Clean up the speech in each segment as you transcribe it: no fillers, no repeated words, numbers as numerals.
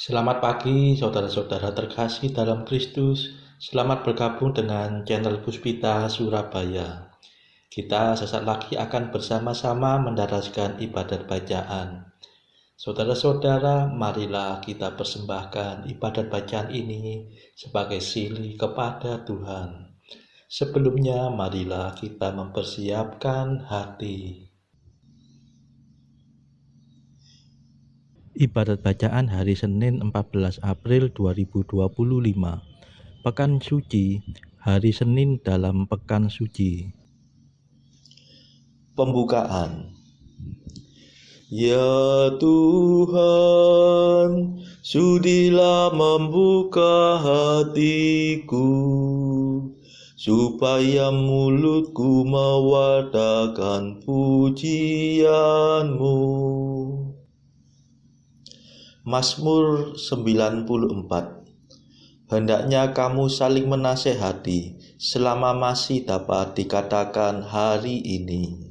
Selamat pagi, saudara-saudara terkasih dalam Kristus. Selamat bergabung dengan channel Puspita Surabaya. Kita sesaat lagi akan bersama-sama mendaraskan ibadat bacaan. Saudara-saudara, marilah kita persembahkan ibadat bacaan ini sebagai sili kepada Tuhan. Sebelumnya, marilah kita mempersiapkan hati. Ibadat bacaan hari Senin 14 April 2025. Pekan Suci, hari Senin dalam Pekan Suci. Pembukaan. Ya Tuhan, sudilah membuka hatiku, supaya mulutku mewartakan pujian-Mu. Mazmur 94. Hendaknya kamu saling menasehati selama masih dapat dikatakan hari ini.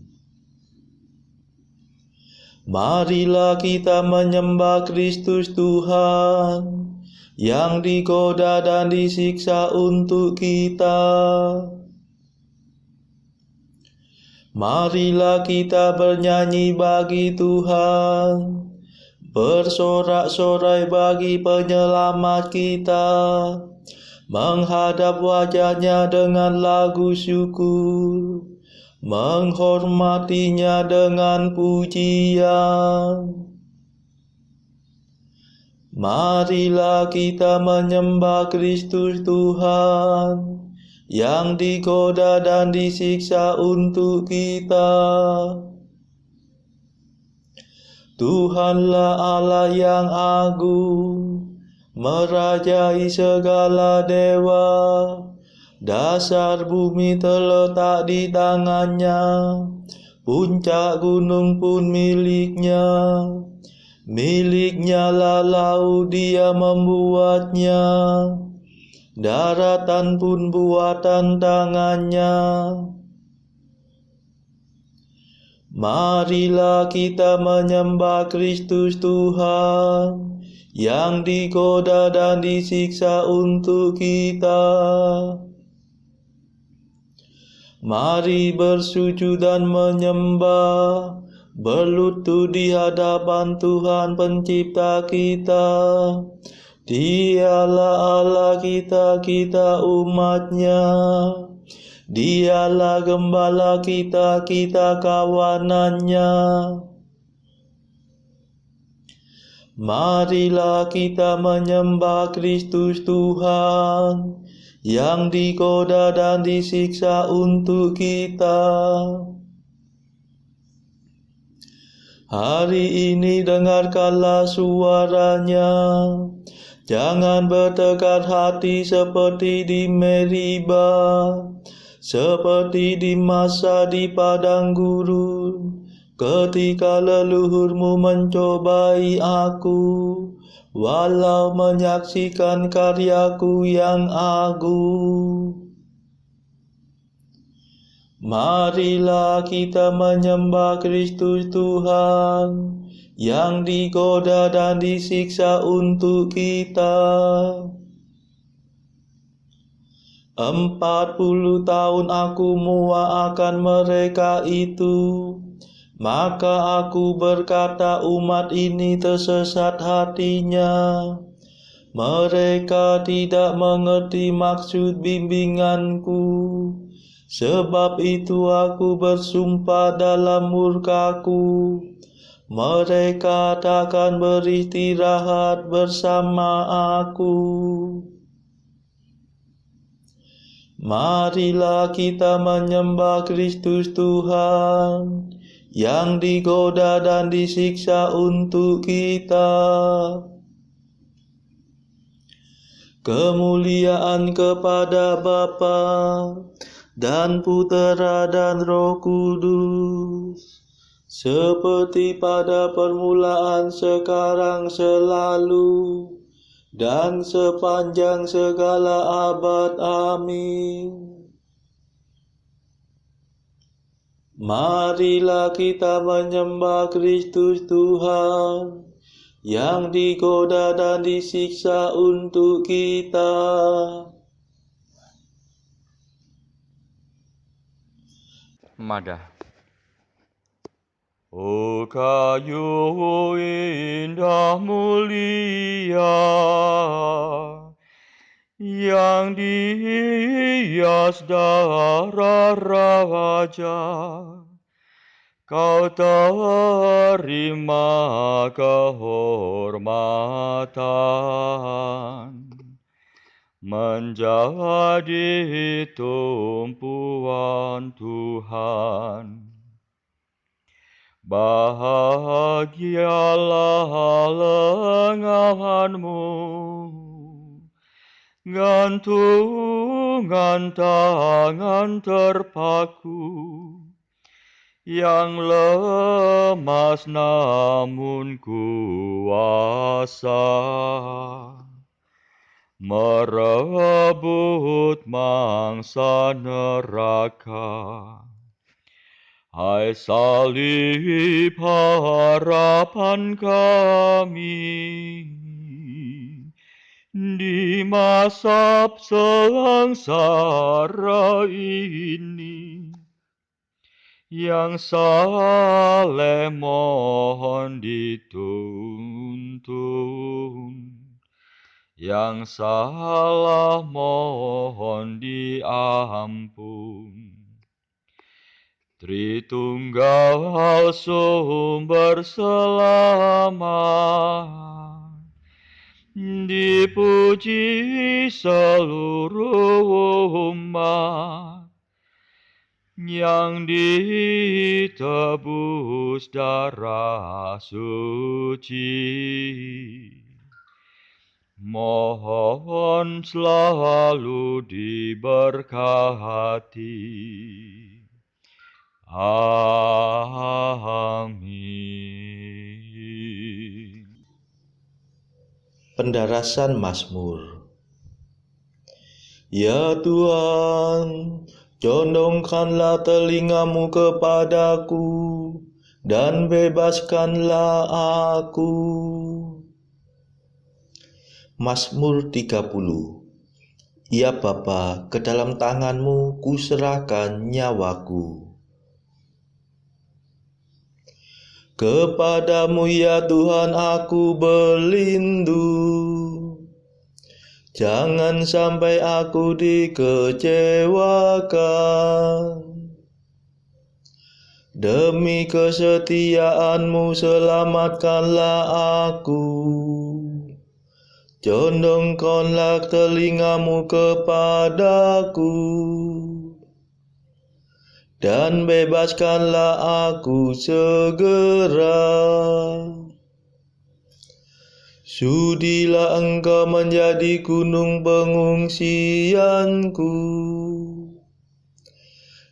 Marilah kita menyembah Kristus Tuhan yang digoda dan disiksa untuk kita. Marilah kita bernyanyi bagi Tuhan, bersorak-sorai bagi penyelamat kita, menghadap wajahnya dengan lagu syukur, menghormatinya dengan pujian. Marilah kita menyembah Kristus Tuhan yang digoda dan disiksa untuk kita. Tuhanlah Allah yang agung, merajai segala dewa. Dasar bumi terletak di tangannya, puncak gunung pun miliknya. Miliknya lah laut, dia membuatnya, daratan pun buatan tangannya. Marilah kita menyembah Kristus Tuhan yang digoda dan disiksa untuk kita. Mari bersujud dan menyembah, berlutut di hadapan Tuhan pencipta kita. Dialah Allah kita, kita umatnya. Dialah gembala kita, kita kawanannya. Marilah kita menyembah Kristus Tuhan yang digoda dan disiksa untuk kita. Hari ini dengarkanlah suaranya. Jangan bertekad hati seperti di Meriba, seperti di masa di padang gurun, ketika leluhurmu mencobai aku, walau menyaksikan karyaku yang agung. Marilah kita menyembah Kristus Tuhan yang digoda dan disiksa untuk kita. 40 tahun aku muak akan mereka itu, maka aku berkata umat ini tersesat hatinya. Mereka tidak mengerti maksud bimbinganku. Sebab itu aku bersumpah dalam murkaku, mereka takkan beristirahat bersama aku. Marilah kita menyembah Kristus Tuhan yang digoda dan disiksa untuk kita. Kemuliaan kepada Bapa dan Putera dan Roh Kudus, seperti pada permulaan, sekarang, selalu, dan sepanjang segala abad. Amin. Marilah kita menyembah Kristus Tuhan yang digoda dan disiksa untuk kita. Madah. O kayu indah mulia, yang dihias darah raja, kau terima kehormatan, menjadi tumpuan Tuhan. Bahagialah lenganmu, gantungan tangan terpaku, yang lemas namun kuasa, merebut mangsa neraka. Hai salib harapan kami, di masa sengsara ini, yang saleh mohon dituntun, yang salah mohon diampun. Tritunggal sumber selamat, dipuji seluruh umat, yang ditebus darah suci. Mohon selalu diberkati. Amin. Pendarasan Mazmur. Ya Tuhan, condongkanlah telingamu kepadaku, dan bebaskanlah aku. Mazmur 30. Ya Bapa, ke dalam tanganmu kuserahkan nyawaku. Kepadamu ya Tuhan aku berlindung, jangan sampai aku dikecewakan. Demi kesetiaanmu selamatkanlah aku, condongkanlah telingamu kepadaku, dan bebaskanlah aku segera. Sudilah engkau menjadi gunung pengungsianku,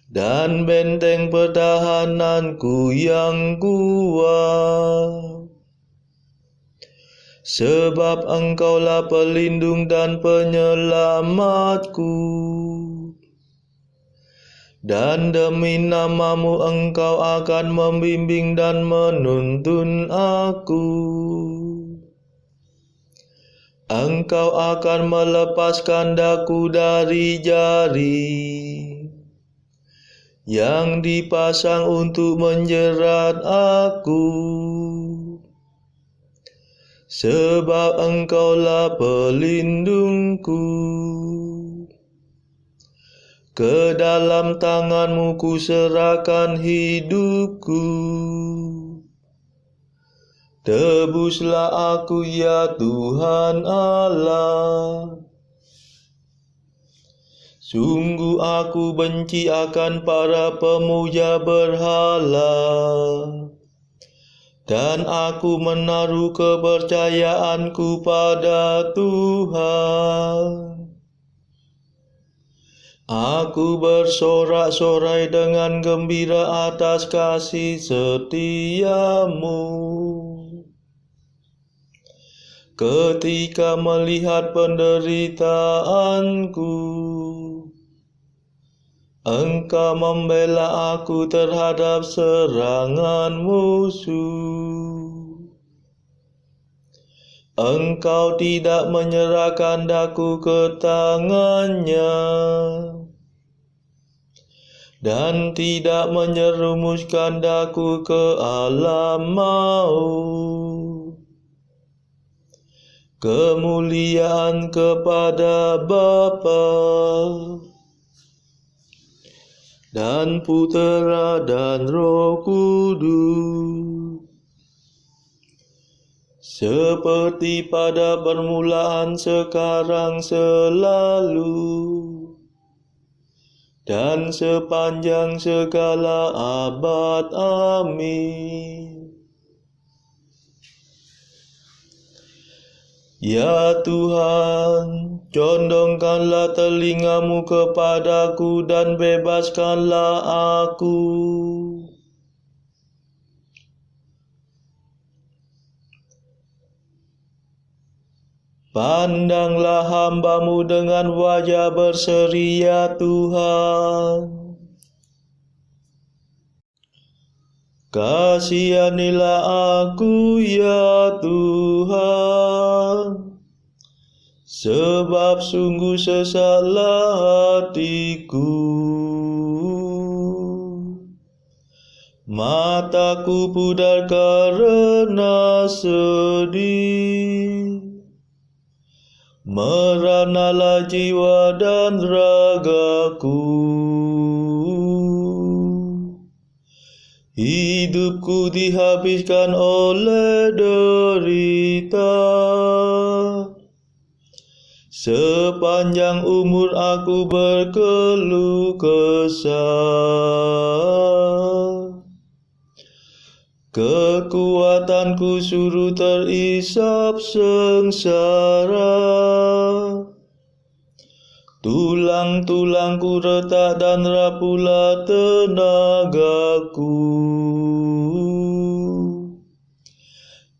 dan benteng pertahananku yang kuat. Sebab engkaulah pelindung dan penyelamatku, dan demi namamu engkau akan membimbing dan menuntun aku. Engkau akan melepaskan daku dari jari yang dipasang untuk menjerat aku. Sebab engkaulah pelindungku. Ke dalam tanganmu kuserahkan hidupku. Tebuslah aku ya Tuhan Allah. Sungguh aku benci akan para pemuja berhala, dan aku menaruh kepercayaanku pada Tuhan. Aku bersorak-sorai dengan gembira atas kasih setiamu. Ketika melihat penderitaanku, Engkau membela aku terhadap serangan musuh. Engkau tidak menyerahkan daku ke tangannya, dan tidak menyerumuskan daku ke alam maut. Kemuliaan kepada Bapa dan Putera dan Roh Kudus, seperti pada permulaan, sekarang, selalu, dan sepanjang segala abad. Amin. Ya Tuhan, condongkanlah telingamu kepadaku dan bebaskanlah aku. Pandanglah hamba-Mu dengan wajah berseri, ya Tuhan. Kasihanilah aku, ya Tuhan, sebab sungguh sesatlah hatiku. Mataku pudar karena sedih, meranalah jiwa dan ragaku. Hidupku dihabiskan oleh derita, sepanjang umur aku berkeluh kesah. Kekuatanku suruh terisap sengsara, tulang-tulangku retak dan rapuhlah tenagaku.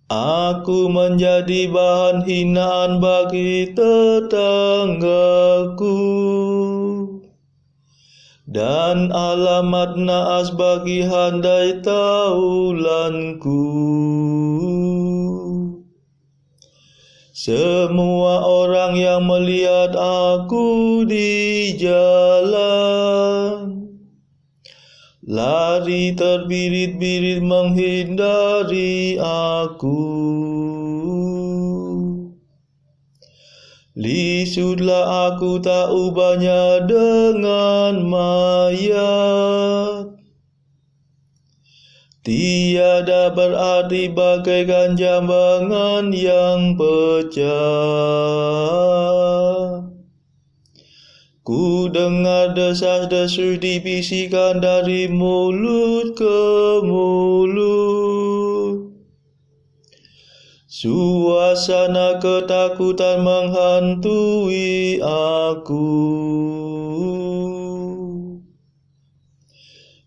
Aku menjadi bahan hinaan bagi tetanggaku, dan alamat naas bagi handai taulanku. Semua orang yang melihat aku di jalan lari terbirit-birit menghindari aku. Lisutlah aku tak ubahnya dengan mayat, tiada berarti bagaikan jambangan yang pecah. Ku dengar desas-desus dibisikkan dari mulut ke mulut. Suasana ketakutan menghantui aku.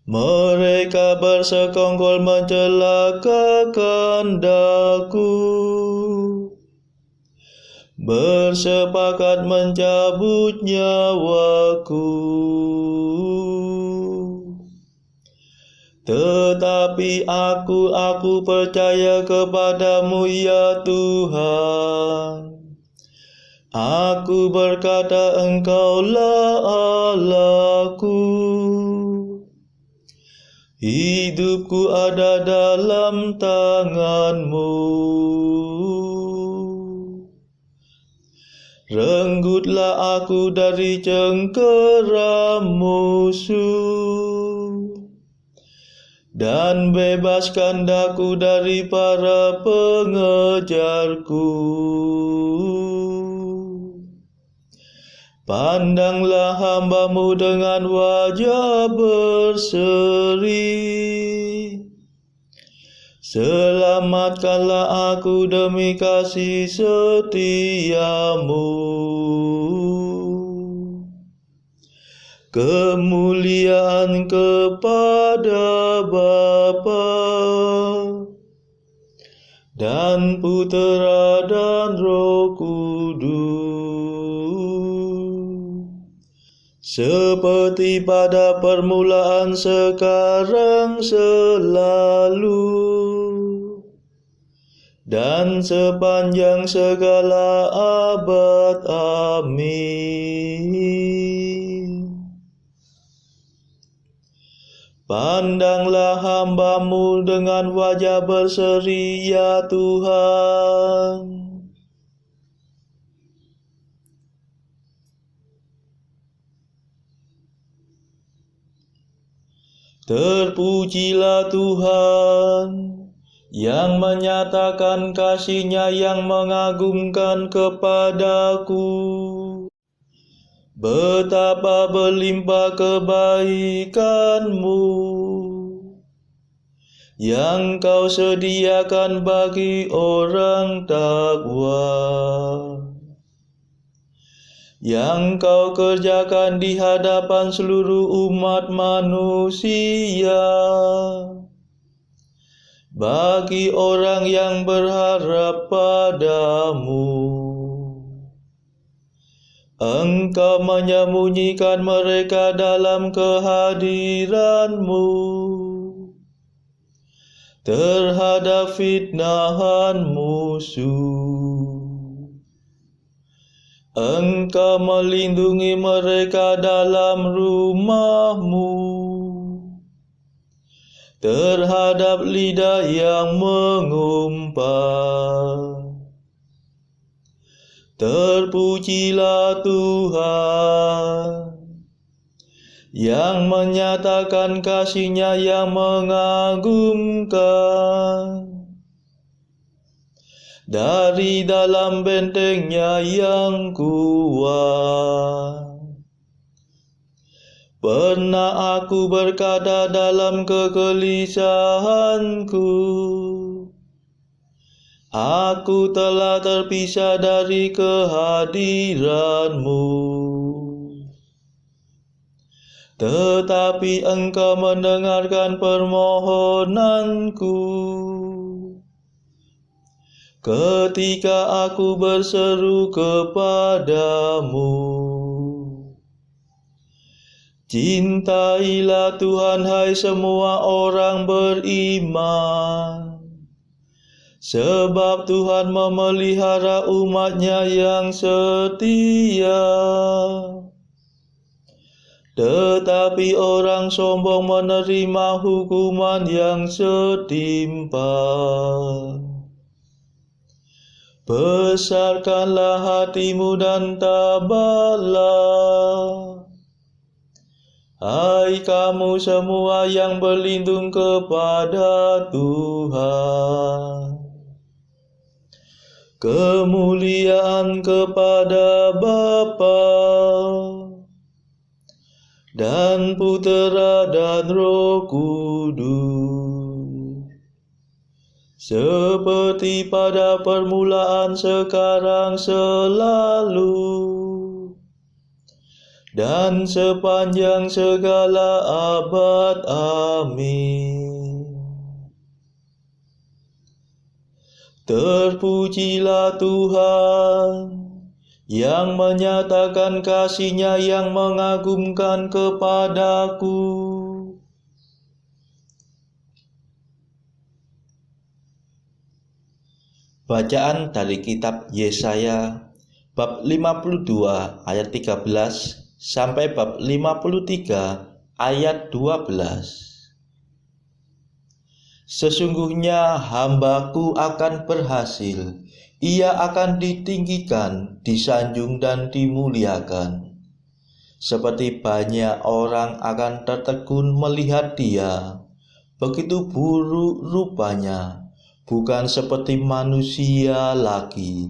Mereka bersekongkol mencelakakan daku, bersepakat mencabut nyawaku. Tetapi aku percaya kepadamu, ya Tuhan. Aku berkata, Engkaulah Allahku. Hidupku ada dalam tangan-Mu. Renggutlah aku dari cengkera musuh, dan bebaskan daku dari para pengejarku. Pandanglah hamba-Mu dengan wajah berseri, selamatkanlah aku demi kasih setia-Mu. Kemuliaan kepada Bapa dan Putera dan Roh Kudus, seperti pada permulaan, sekarang, selalu, dan sepanjang segala abad. Amin. Pandanglah hamba-Mu dengan wajah berseri, ya Tuhan. Terpujilah Tuhan yang menyatakan kasih-Nya yang mengagumkan kepadaku. Betapa berlimpah kebaikan-Mu yang Kau sediakan bagi orang takwa, yang Kau kerjakan di hadapan seluruh umat manusia, bagi orang yang berharap padamu. Engkau menyembunyikan mereka dalam kehadiran-Mu terhadap fitnahan musuh. Engkau melindungi mereka dalam rumah-Mu terhadap lidah yang mengumpat. Terpujilah Tuhan yang menyatakan kasih-Nya yang mengagumkan dari dalam benteng-Nya yang kuat. Pernah aku berkata dalam kegelisahanku, aku telah terpisah dari kehadiran-Mu. Tetapi Engkau mendengarkan permohonanku ketika aku berseru kepadamu. Cintailah Tuhan, hai semua orang beriman, sebab Tuhan memelihara umat-Nya yang setia. Tetapi orang sombong menerima hukuman yang setimpal. Besarkanlah hati-mu dan tabahlah, hai kamu semua yang berlindung kepada Tuhan. Kemuliaan kepada Bapa dan Putera dan Roh Kudus, seperti pada permulaan, sekarang, selalu, dan sepanjang segala abad. Amin. Terpujilah Tuhan yang menyatakan kasih-Nya yang mengagumkan kepadaku. Bacaan dari kitab Yesaya bab 52 ayat 13 sampai bab 53 ayat 12. Sesungguhnya hamba-Ku akan berhasil, ia akan ditinggikan, disanjung dan dimuliakan. Seperti banyak orang akan tertegun melihat dia, begitu buruk rupanya, bukan seperti manusia lagi,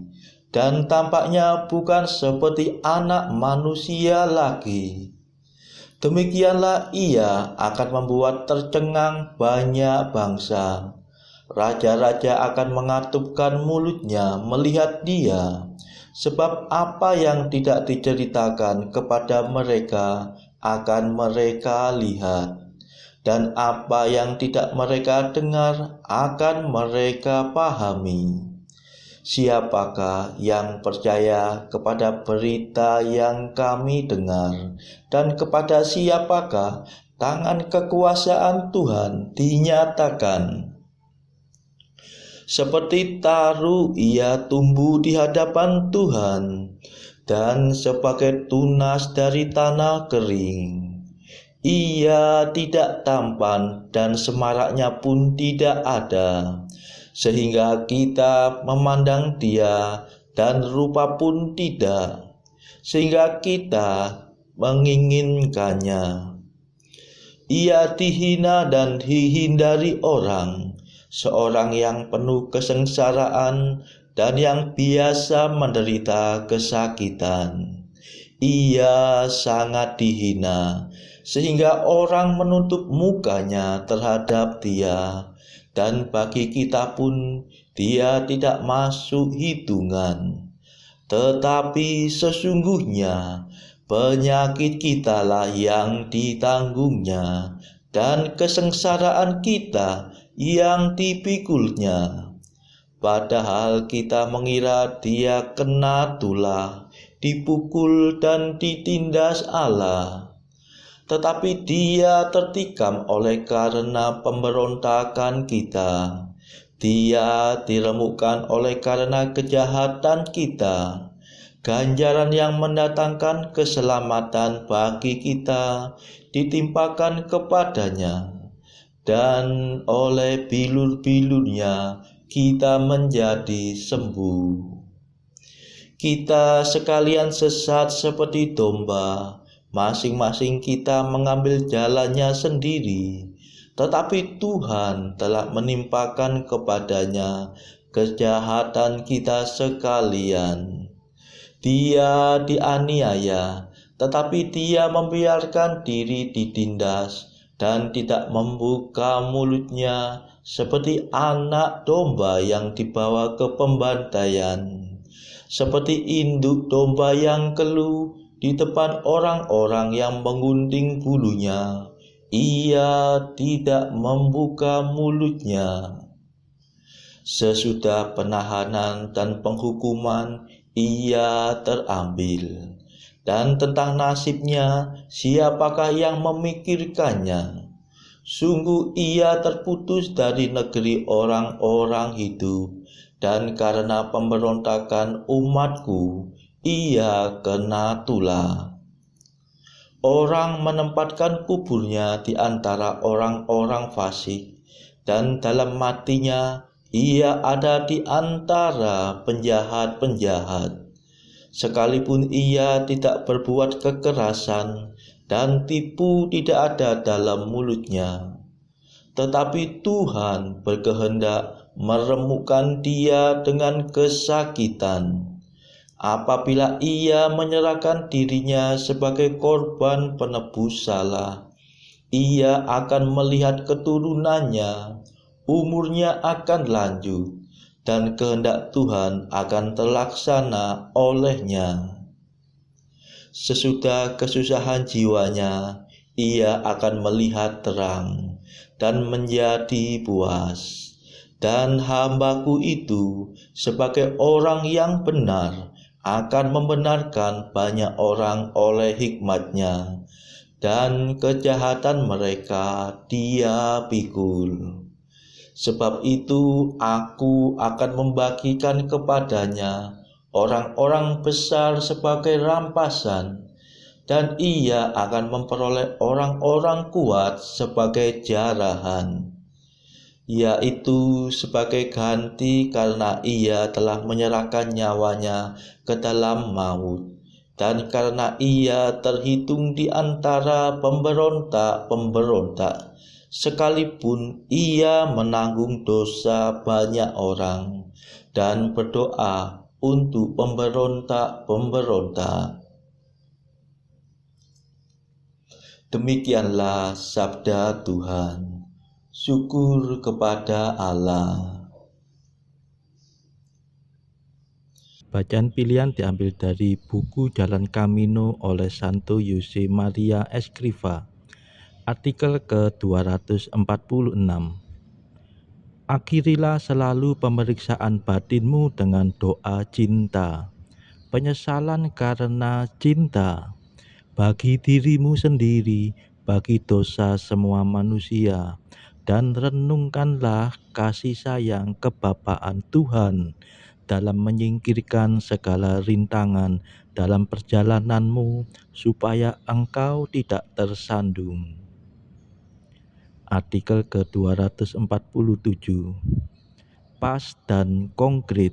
dan tampaknya bukan seperti anak manusia lagi. Demikianlah ia akan membuat tercengang banyak bangsa. Raja-raja akan mengatupkan mulutnya melihat dia, sebab apa yang tidak diceritakan kepada mereka akan mereka lihat, dan apa yang tidak mereka dengar akan mereka pahami. Siapakah yang percaya kepada berita yang kami dengar, dan kepada siapakah tangan kekuasaan Tuhan dinyatakan? Seperti taru ia tumbuh di hadapan Tuhan, dan sebagai tunas dari tanah kering. Ia tidak tampan dan semaraknya pun tidak ada, sehingga kita memandang dia dan rupa pun tidak, sehingga kita menginginkannya. Ia dihina dan dihindari orang, seorang yang penuh kesengsaraan dan yang biasa menderita kesakitan. Ia sangat dihina, sehingga orang menutup mukanya terhadap dia, dan bagi kita pun dia tidak masuk hitungan. Tetapi sesungguhnya penyakit kitalah yang ditanggungnya, dan kesengsaraan kita yang dipikulnya. Padahal kita mengira dia kena tulah, dipukul dan ditindas Allah. Tetapi dia tertikam oleh karena pemberontakan kita. Dia diremukkan oleh karena kejahatan kita. Ganjaran yang mendatangkan keselamatan bagi kita ditimpakan kepadanya, dan oleh bilur-bilurnya kita menjadi sembuh. Kita sekalian sesat seperti domba, masing-masing kita mengambil jalannya sendiri. Tetapi Tuhan telah menimpakan kepadanya kejahatan kita sekalian. Dia dianiaya, tetapi dia membiarkan diri ditindas dan tidak membuka mulutnya, seperti anak domba yang dibawa ke pembantaian, seperti induk domba yang keluh di depan orang-orang yang menggunting bulunya. Ia tidak membuka mulutnya. Sesudah penahanan dan penghukuman, ia terambil. Dan tentang nasibnya, siapakah yang memikirkannya? Sungguh ia terputus dari negeri orang-orang hidup, dan karena pemberontakan umatku, ia kena tulah. Orang menempatkan kuburnya di antara orang-orang fasik, dan dalam matinya ia ada di antara penjahat-penjahat. Sekalipun ia tidak berbuat kekerasan, dan tipu tidak ada dalam mulutnya. Tetapi Tuhan berkehendak meremukkan dia dengan kesakitan. Apabila ia menyerahkan dirinya sebagai korban penebus salah, ia akan melihat keturunannya, umurnya akan lanjut, dan kehendak Tuhan akan terlaksana olehnya. Sesudah kesusahan jiwanya, ia akan melihat terang dan menjadi puas. Dan hambaku itu sebagai orang yang benar akan membenarkan banyak orang oleh hikmatnya, dan kejahatan mereka dia pikul. Sebab itu aku akan membagikan kepadanya orang-orang besar sebagai rampasan, dan ia akan memperoleh orang-orang kuat sebagai jarahan, yaitu sebagai ganti karena ia telah menyerahkan nyawanya ke dalam maut, dan karena ia terhitung di antara pemberontak-pemberontak, sekalipun ia menanggung dosa banyak orang dan berdoa untuk pemberontak-pemberontak. Demikianlah sabda Tuhan. Syukur kepada Allah. Bacaan pilihan diambil dari buku Jalan Camino oleh Santo Jose Maria Escrivá, artikel ke-246. Akhirilah selalu pemeriksaan batinmu dengan doa cinta, penyesalan karena cinta, bagi dirimu sendiri, bagi dosa semua manusia, dan renungkanlah kasih sayang kebapaan Tuhan dalam menyingkirkan segala rintangan dalam perjalananmu supaya engkau tidak tersandung. Artikel ke-247. Pas dan konkret.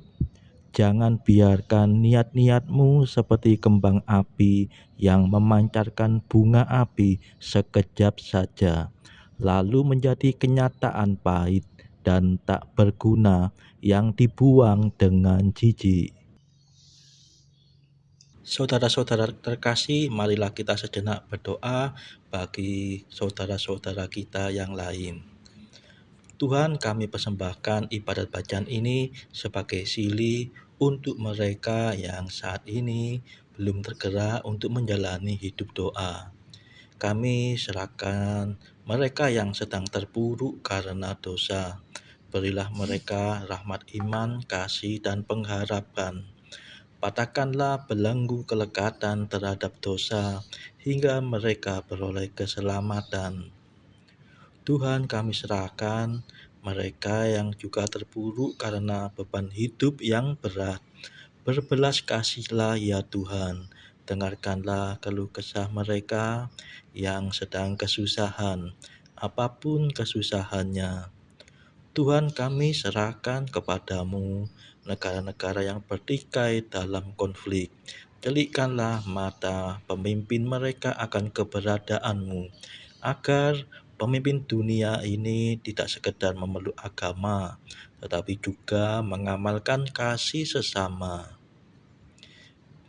Jangan biarkan niat-niatmu seperti kembang api yang memancarkan bunga api sekejap saja, lalu menjadi kenyataan pahit dan tak berguna yang dibuang dengan jijik. Saudara-saudara terkasih, marilah kita sejenak berdoa bagi saudara-saudara kita yang lain. Tuhan, kami persembahkan ibadat bacaan ini sebagai sili untuk mereka yang saat ini belum tergerak untuk menjalani hidup doa. Kami serahkan mereka yang sedang terpuruk karena dosa. Berilah mereka rahmat iman, kasih, dan pengharapan. Patahkanlah belenggu kelekatan terhadap dosa hingga mereka beroleh keselamatan. Tuhan, kami serahkan mereka yang juga terpuruk karena beban hidup yang berat. Berbelas kasihlah ya Tuhan, dengarkanlah keluh kesah mereka yang sedang kesusahan, apapun kesusahannya. Tuhan, kami serahkan kepadamu negara-negara yang bertikai dalam konflik. Celikkanlah mata pemimpin mereka akan keberadaanmu, agar pemimpin dunia ini tidak sekedar memeluk agama, tetapi juga mengamalkan kasih sesama.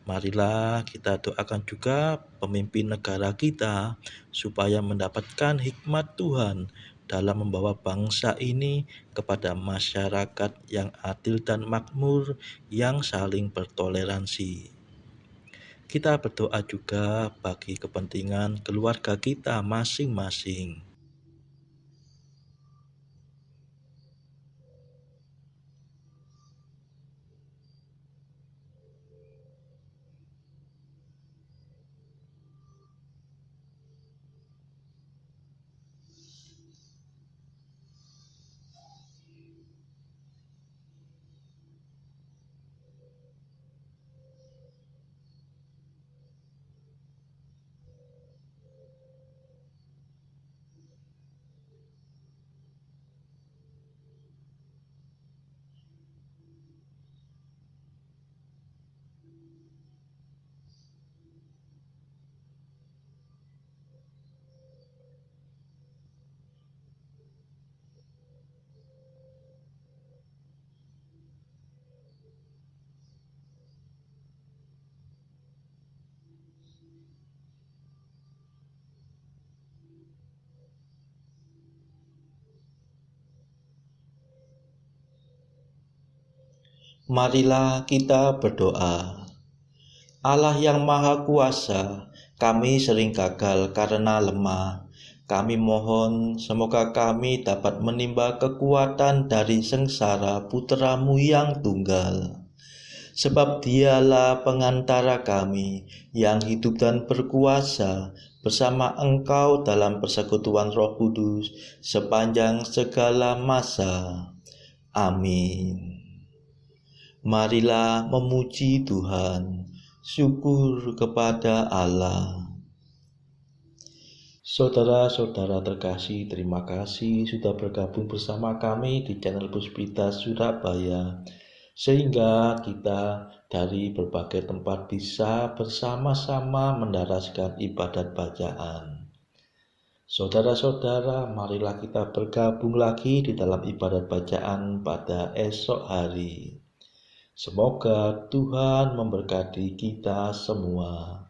Marilah kita doakan juga pemimpin negara kita supaya mendapatkan hikmat Tuhan dalam membawa bangsa ini kepada masyarakat yang adil dan makmur yang saling bertoleransi. Kita berdoa juga bagi kepentingan keluarga kita masing-masing. Marilah kita berdoa. Allah yang Maha Kuasa, kami sering gagal karena lemah. Kami mohon semoga kami dapat menimba kekuatan dari sengsara Putra-Mu yang tunggal. Sebab Dialah pengantara kami yang hidup dan berkuasa bersama Engkau dalam persekutuan Roh Kudus sepanjang segala masa. Amin. Marilah memuji Tuhan. Syukur kepada Allah. Saudara-saudara terkasih, terima kasih sudah bergabung bersama kami di channel Puspita Surabaya, sehingga kita dari berbagai tempat bisa bersama-sama mendaraskan ibadat bacaan. Saudara-saudara, marilah kita bergabung lagi di dalam ibadat bacaan pada esok hari. Semoga Tuhan memberkati kita semua.